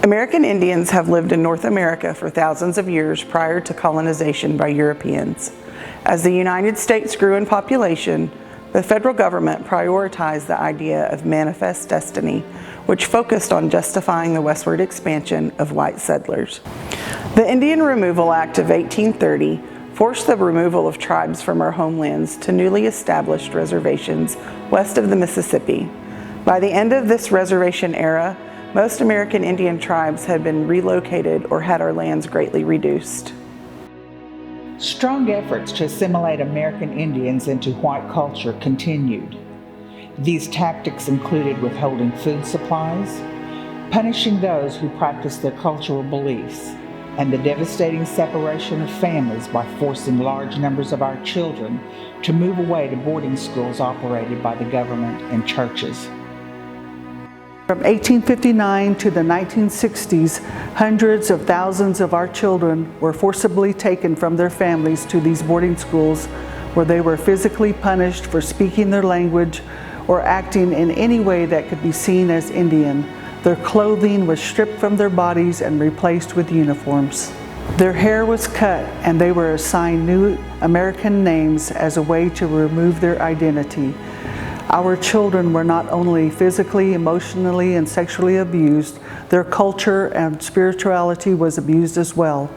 American Indians have lived in North America for thousands of years prior to colonization by Europeans. As the United States grew in population, the federal government prioritized the idea of manifest destiny, which focused on justifying the westward expansion of white settlers. The Indian Removal Act of 1830 forced the removal of tribes from our homelands to newly established reservations west of the Mississippi. By the end of this reservation era, most American Indian tribes had been relocated or had our lands greatly reduced. Strong efforts to assimilate American Indians into white culture continued. These tactics included withholding food supplies, punishing those who practiced their cultural beliefs, and the devastating separation of families by forcing large numbers of our children to move away to boarding schools operated by the government and churches. From 1859 to the 1960s, hundreds of thousands of our children were forcibly taken from their families to these boarding schools where they were physically punished for speaking their language or acting in any way that could be seen as Indian. Their clothing was stripped from their bodies and replaced with uniforms. Their hair was cut and they were assigned new American names as a way to remove their identity. Our children were not only physically, emotionally, and sexually abused, their culture and spirituality was abused as well.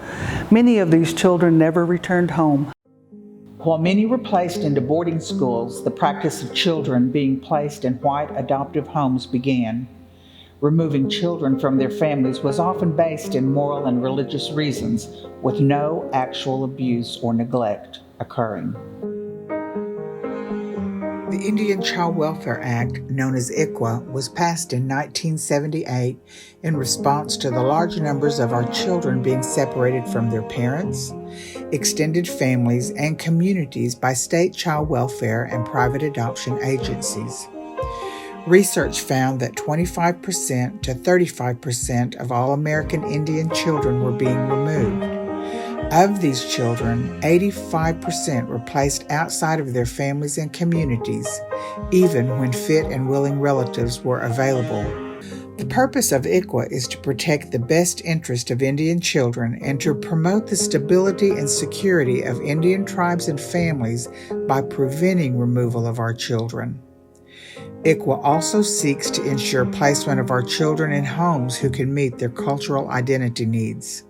Many of these children never returned home. While many were placed into boarding schools, the practice of children being placed in white adoptive homes began. Removing children from their families was often based in moral and religious reasons, with no actual abuse or neglect occurring. The Indian Child Welfare Act, known as ICWA, was passed in 1978 in response to the large numbers of our children being separated from their parents, extended families, and communities by state child welfare and private adoption agencies. Research found that 25% to 35% of all American Indian children were being removed. Of these children, 85% were placed outside of their families and communities, even when fit and willing relatives were available. The purpose of ICWA is to protect the best interest of Indian children and to promote the stability and security of Indian tribes and families by preventing removal of our children. ICWA also seeks to ensure placement of our children in homes who can meet their cultural identity needs.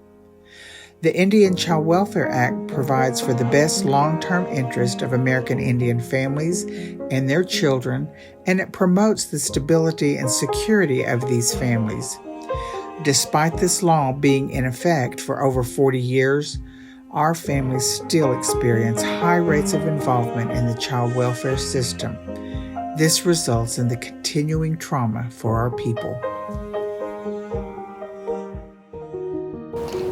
The Indian Child Welfare Act provides for the best long-term interest of American Indian families and their children, and it promotes the stability and security of these families. Despite this law being in effect for over 40 years, our families still experience high rates of involvement in the child welfare system. This results in the continuing trauma for our people.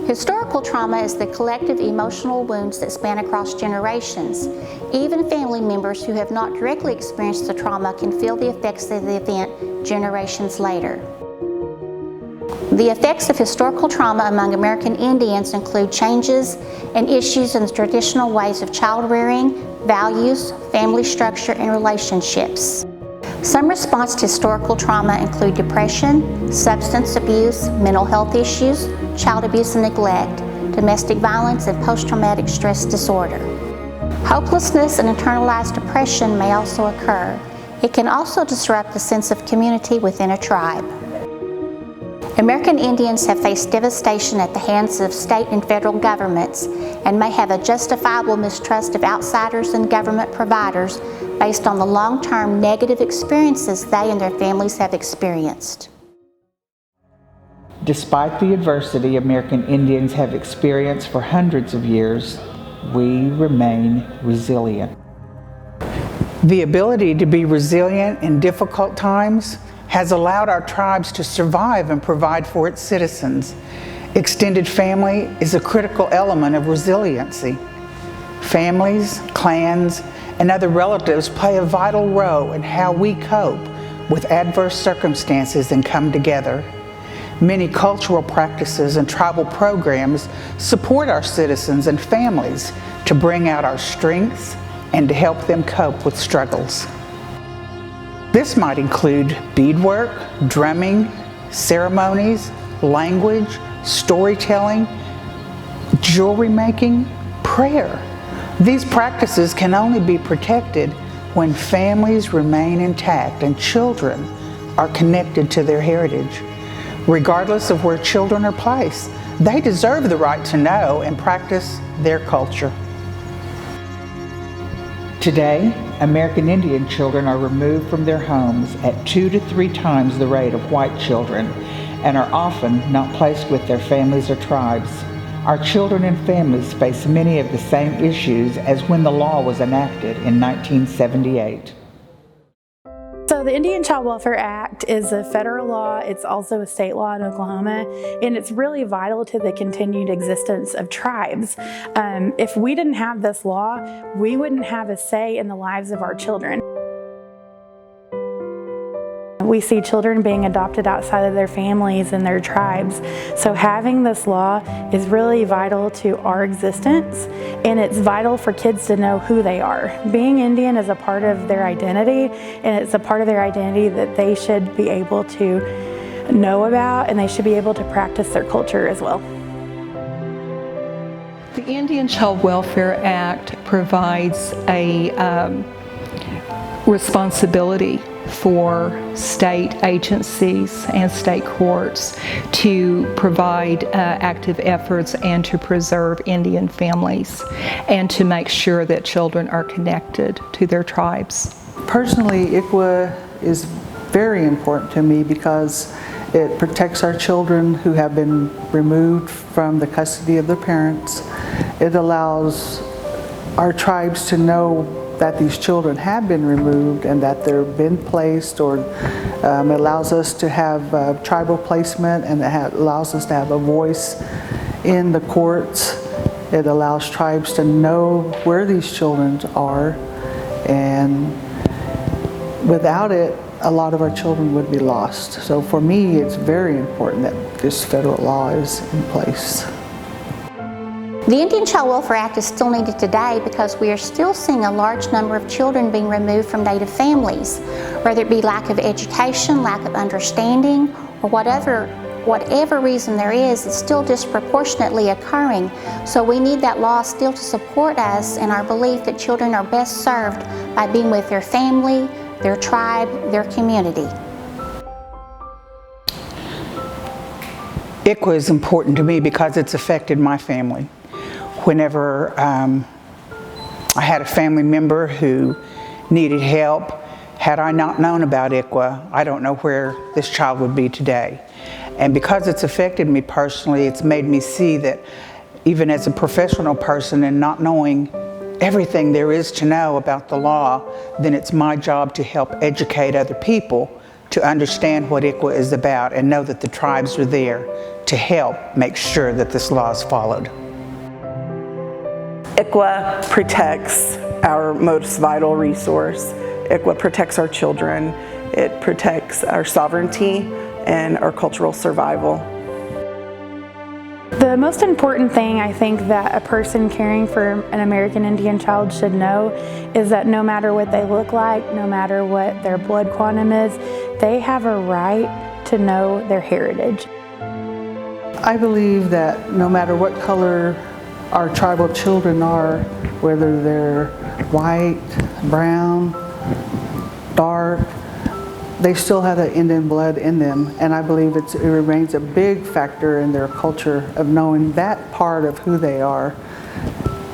Historical trauma is the collective emotional wounds that span across generations. Even family members who have not directly experienced the trauma can feel the effects of the event generations later. The effects of historical trauma among American Indians include changes and issues in the traditional ways of child rearing, values, family structure, and relationships. Some responses to historical trauma include depression, substance abuse, mental health issues, child abuse and neglect, domestic violence, and post-traumatic stress disorder. Hopelessness and internalized depression may also occur. It can also disrupt the sense of community within a tribe. American Indians have faced devastation at the hands of state and federal governments and may have a justifiable mistrust of outsiders and government providers based on the long-term negative experiences they and their families have experienced. Despite the adversity American Indians have experienced for hundreds of years, we remain resilient. The ability to be resilient in difficult times has allowed our tribes to survive and provide for its citizens. Extended family is a critical element of resiliency. Families, clans, and other relatives play a vital role in how we cope with adverse circumstances and come together. Many cultural practices and tribal programs support our citizens and families to bring out our strengths and to help them cope with struggles. This might include beadwork, drumming, ceremonies, language, storytelling, jewelry making, prayer. These practices can only be protected when families remain intact and children are connected to their heritage. Regardless of where children are placed, they deserve the right to know and practice their culture. Today, American Indian children are removed from their homes at 2 to 3 times the rate of white children and are often not placed with their families or tribes. Our children and families face many of the same issues as when the law was enacted in 1978. So the Indian Child Welfare Act is a federal law. It's also a state law in Oklahoma, and it's really vital to the continued existence of tribes. If we didn't have this law, we wouldn't have a say in the lives of our children. We see children being adopted outside of their families and their tribes. So having this law is really vital to our existence, and it's vital for kids to know who they are. Being Indian is a part of their identity, and it's a part of their identity that they should be able to know about, and they should be able to practice their culture as well. The Indian Child Welfare Act provides a responsibility for state agencies and state courts to provide active efforts and to preserve Indian families and to make sure that children are connected to their tribes. Personally, ICWA is very important to me because it protects our children who have been removed from the custody of their parents. It allows our tribes to know that these children have been removed and that they've been placed, or it allows us to have tribal placement, and it allows us to have a voice in the courts. It allows tribes to know where these children are, and without it, a lot of our children would be lost. So for me, it's very important that this federal law is in place. The Indian Child Welfare Act is still needed today because we are still seeing a large number of children being removed from Native families, whether it be lack of education, lack of understanding, or whatever reason there is, it's still disproportionately occurring. So we need that law still to support us in our belief that children are best served by being with their family, their tribe, their community. ICWA is important to me because it's affected my family. Whenever I had a family member who needed help, had I not known about ICWA, I don't know where this child would be today. And because it's affected me personally, it's made me see that even as a professional person and not knowing everything there is to know about the law, then it's my job to help educate other people to understand what ICWA is about and know that the tribes are there to help make sure that this law is followed. ICWA protects our most vital resource. ICWA protects our children. It protects our sovereignty and our cultural survival. The most important thing I think that a person caring for an American Indian child should know is that no matter what they look like, no matter what their blood quantum is, they have a right to know their heritage. I believe that no matter what color our tribal children are, whether they're white, brown, dark, they still have the Indian blood in them, and I believe it remains a big factor in their culture of knowing that part of who they are.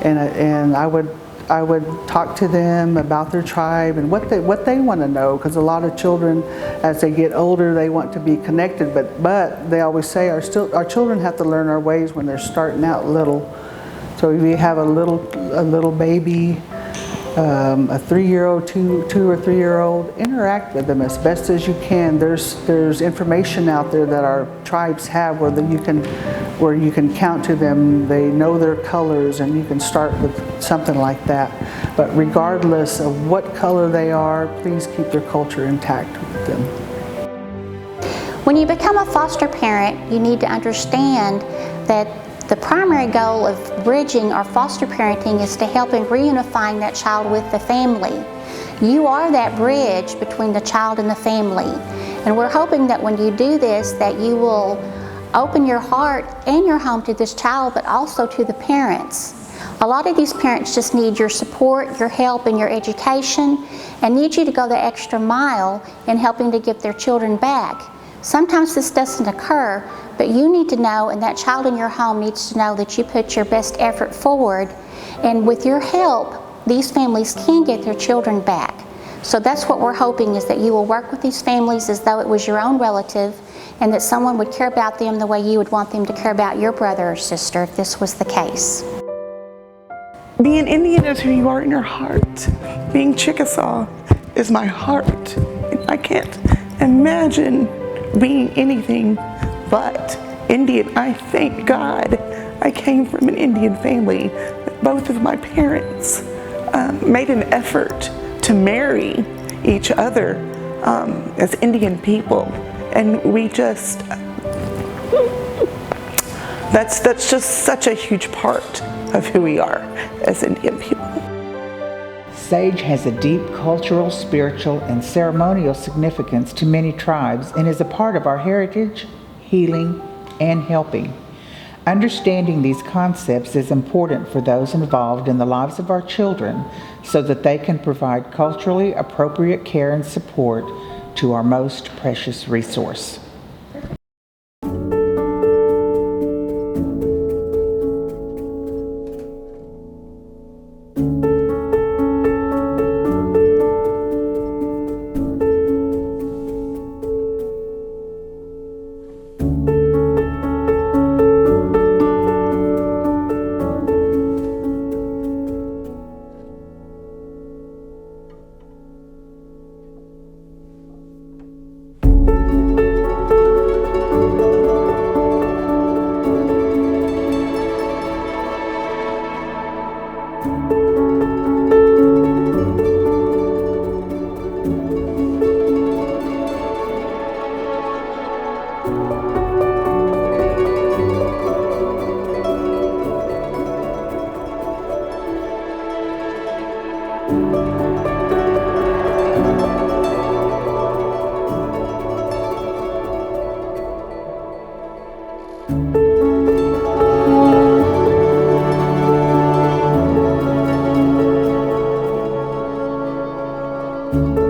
And I would talk to them about their tribe and what they want to know, because a lot of children, as they get older, they want to be connected, but they always say our children have to learn our ways when they're starting out little. So if you have a little baby, a 3-year-old, 2 or 3-year-old, interact with them as best as you can. There's information out there that our tribes have where you can count to them. They know their colors, and you can start with something like that. But regardless of what color they are, please keep their culture intact with them. When you become a foster parent, you need to understand that the primary goal of bridging or foster parenting is to help in reunifying that child with the family. You are that bridge between the child and the family. And we're hoping that when you do this, that you will open your heart and your home to this child, but also to the parents. A lot of these parents just need your support, your help, and your education, and need you to go the extra mile in helping to get their children back. Sometimes this doesn't occur, but you need to know, and that child in your home needs to know, that you put your best effort forward, and with your help, these families can get their children back. So that's what we're hoping, is that you will work with these families as though it was your own relative, and that someone would care about them the way you would want them to care about your brother or sister if this was the case. Being Indian is who you are in your heart. Being Chickasaw is my heart. I can't imagine being anything but Indian. I thank God I came from an Indian family. Both of my parents made an effort to marry each other as Indian people, and we just, that's just such a huge part of who we are as Indian people. Sage has a deep cultural, spiritual, and ceremonial significance to many tribes and is a part of our heritage, healing, and helping. Understanding these concepts is important for those involved in the lives of our children so that they can provide culturally appropriate care and support to our most precious resource.